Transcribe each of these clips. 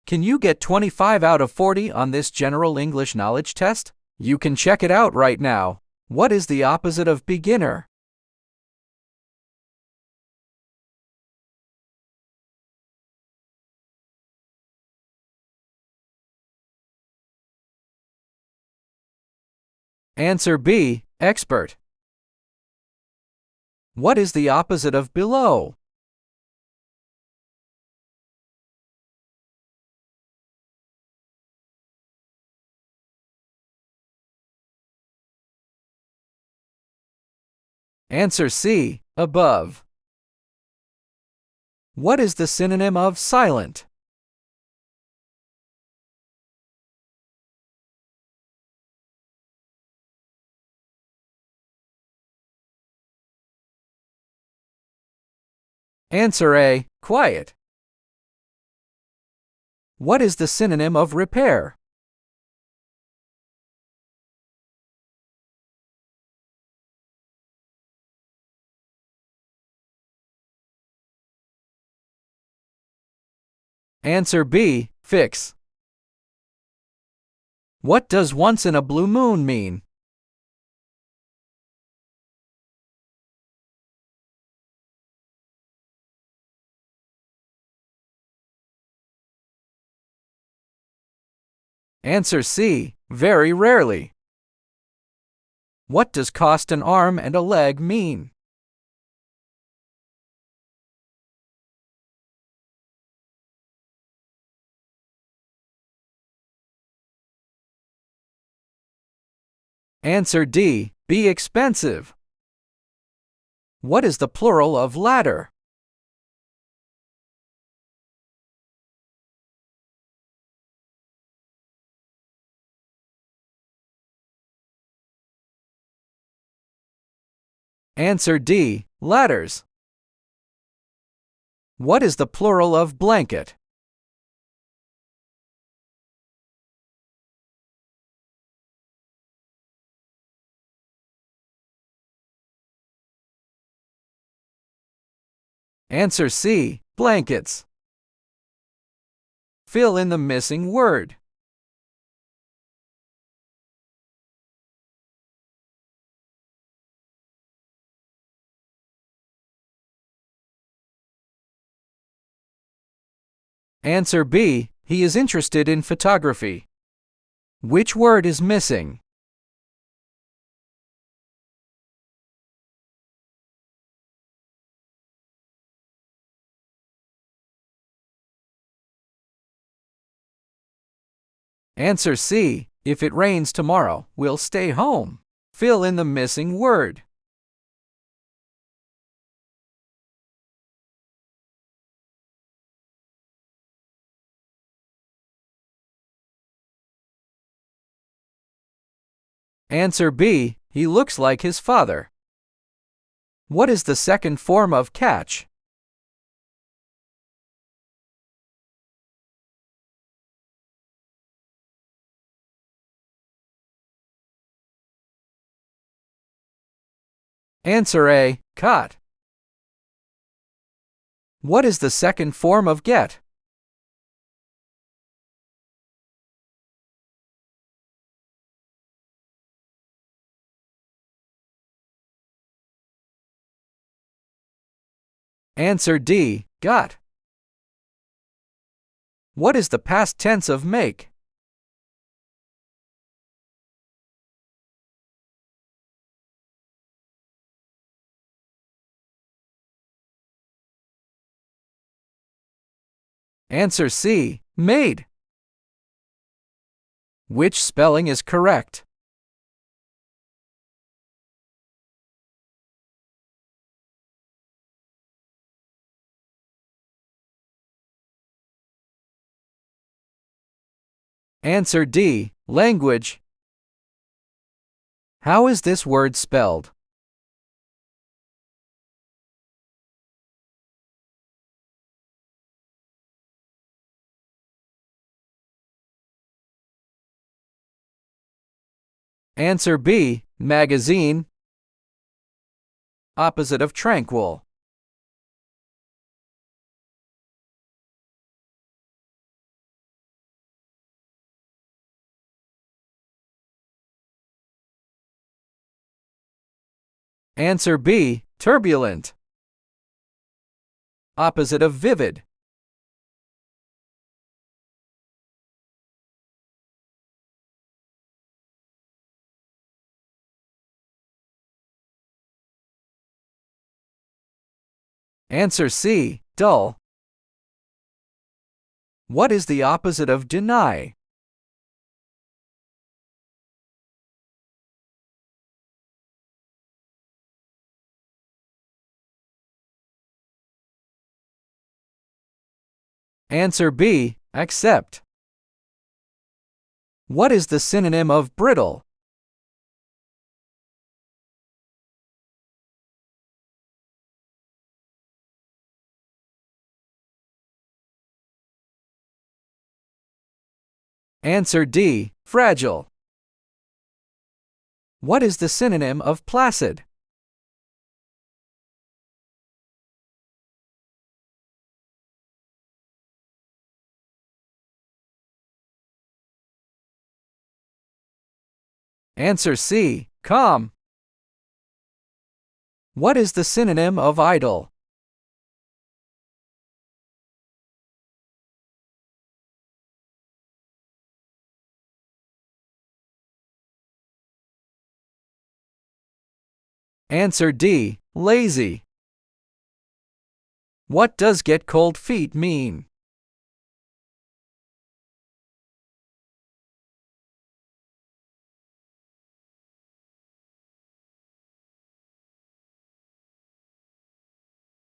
Can you get 25 out of 40 on this general English knowledge test? You can check it out right now. What is the opposite of beginner? Answer B, expert. What is the opposite of below? Answer C, above. What is the synonym of silent? Answer A, quiet. What is the synonym of repair? Answer B, fix. What does once in a blue moon mean? Answer C, very rarely. What does cost an arm and a leg mean? Answer D, be expensive. What is the plural of ladder? Answer D, ladders. What is the plural of blanket? Answer C, blankets. Fill in the missing word. Answer B, he is interested in photography. Which word is missing? Answer C, if it rains tomorrow, we'll stay home. Fill in the missing word. Answer B, he looks like his father. What is the second form of catch? Answer A, caught. What is the second form of get? Answer D, got. What is the past tense of make? Answer C, made. Which spelling is correct? Answer D, language. How is this word spelled? Answer B, magazine. Opposite of tranquil. Answer B, turbulent. Opposite of vivid. Answer C, dull. What is the opposite of deny? Answer B, accept. What is the synonym of brittle? Answer D, fragile. What is the synonym of placid? Answer C, calm. What is the synonym of idle? Answer D, lazy. What does get cold feet mean?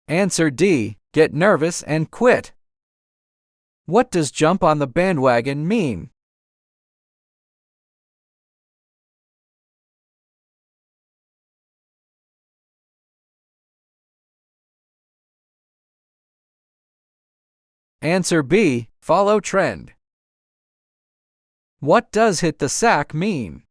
Answer D, get nervous and quit. What does jump on the bandwagon mean? Answer B, follow trend. What does hit the sack mean?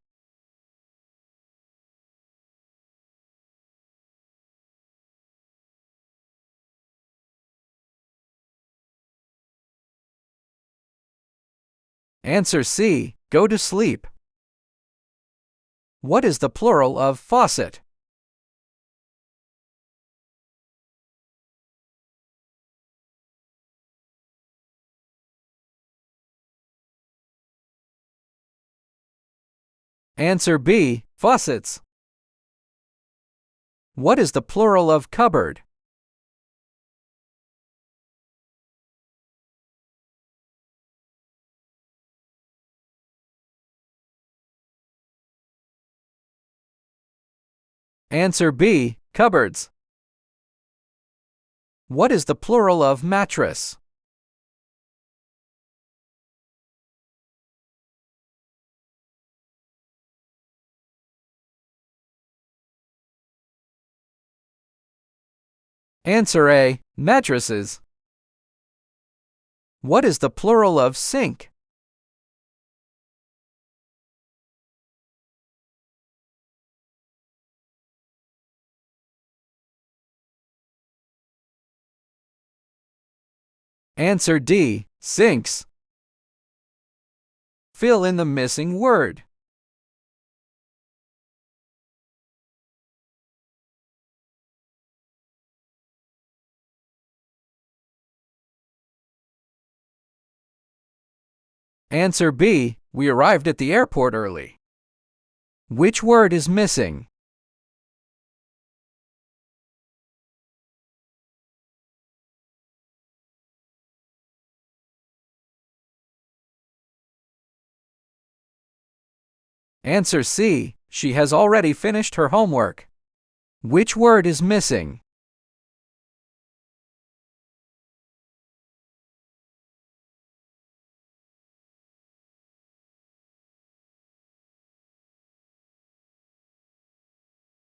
Answer C, go to sleep. What is the plural of faucet? Answer B, faucets. What is the plural of cupboard? Answer B, cupboards. What is the plural of mattress? Answer A, mattresses. What is the plural of sink? Answer D, sinks. Fill in the missing word. Answer B, we arrived at the airport early. Which word is missing? Answer C, she has already finished her homework. Which word is missing?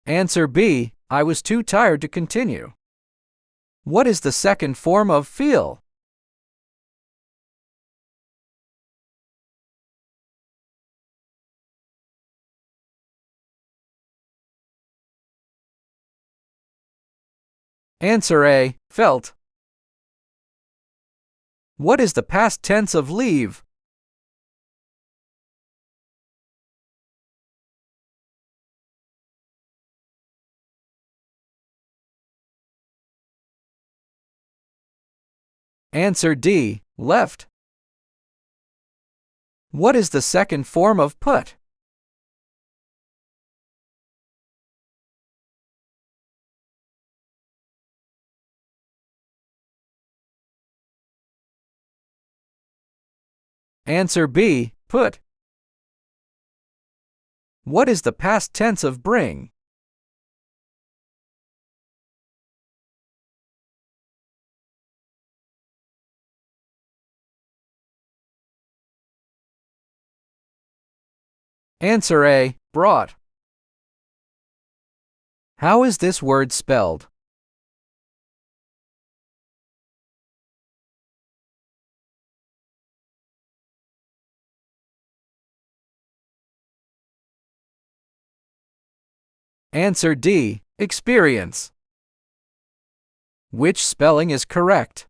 Answer B, I was too tired to continue. What is the second form of feel? Answer A, felt. What is the past tense of leave? Answer D. Left. What is the second form of put? Answer B. Put. What is the past tense of bring? Answer A. Brought. How is this word spelled? Answer D. Experience. Which spelling is correct?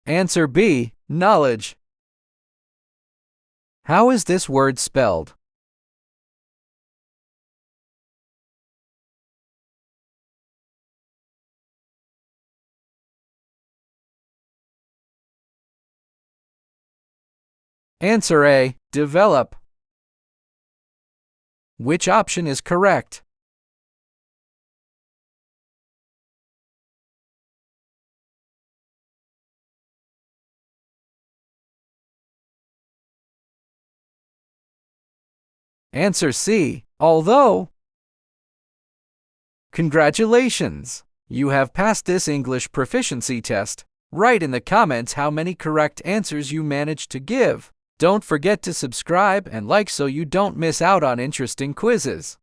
Answer B. Knowledge. How is this word spelled? Answer A. Develop. Which option is correct? Answer C. Although. Congratulations! You have passed this English proficiency test. Write in the comments how many correct answers you managed to give. Don't forget to subscribe and like so you don't miss out on interesting quizzes.